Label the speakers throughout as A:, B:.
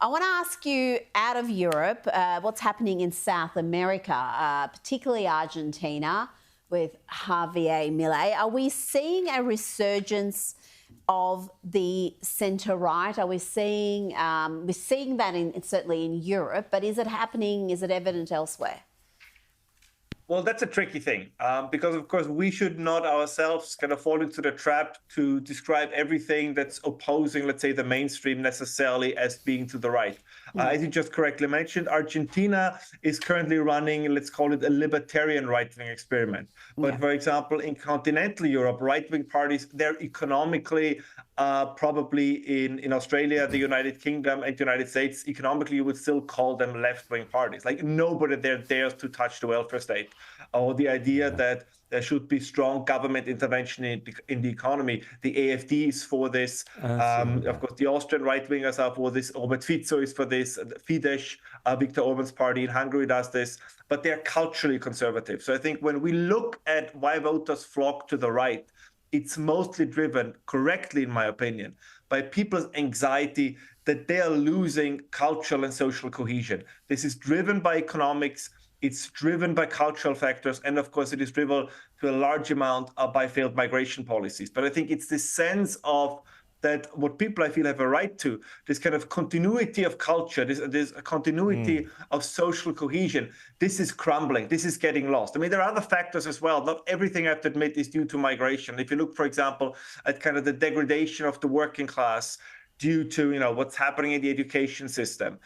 A: I want to ask you, out of Europe, what's happening in South America, particularly Argentina, with Javier Milei. Are we seeing a resurgence of the centre-right? Are we seeing that certainly in Europe, but is it happening? Is it evident elsewhere?
B: Well, that's a tricky thing because, of course, we should not ourselves kind of fall into the trap to describe everything that's opposing, let's say, the mainstream necessarily as being to the right. As you just correctly mentioned, Argentina is currently running, let's call it a libertarian right-wing experiment. But for example, in continental Europe, right-wing parties, they're economically probably in Australia, the United Kingdom, and the United States, economically, you would still call them left-wing parties. Like nobody there dares to touch the welfare state. Or the idea that there should be strong government intervention in the economy. The AfD is for this. Of course, the Austrian right-wingers are for this. Robert Fico is for this. Fidesz, Viktor Orban's party in Hungary does this. But they're culturally conservative. So I think when we look at why voters flock to the right, it's mostly driven, correctly in my opinion, by people's anxiety that they are losing cultural and social cohesion. This is driven by economics. It's driven by cultural factors, and of course, it is driven to a large amount by failed migration policies. But I think it's this sense of that what people I feel have a right to, this kind of continuity of culture, this continuity of social cohesion. This is crumbling. This is getting lost. I mean, there are other factors as well. Not everything, I have to admit, is due to migration. If you look, for example, at kind of the degradation of the working class, due to what's happening in the education system,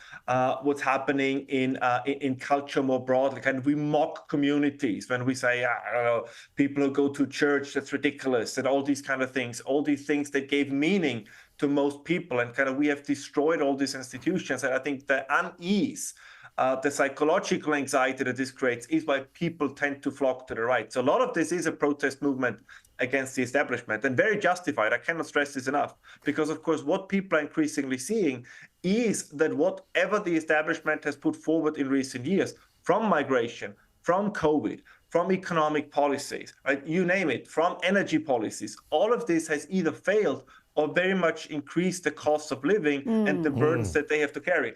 B: what's happening in culture more broadly. Kind of we mock communities when we say, I don't know, people who go to church, that's ridiculous, and all these kind of things, all these things that gave meaning to most people, and kind of we have destroyed all these institutions. And I think the unease, the psychological anxiety that this creates is why people tend to flock to the right. So a lot of this is a protest movement against the establishment, and very justified. I cannot stress this enough, because of course what people are increasingly seeing is that whatever the establishment has put forward in recent years, from migration, from COVID, from economic policies, right, you name it, from energy policies, all of this has either failed or very much increased the cost of living and the burdens that they have to carry.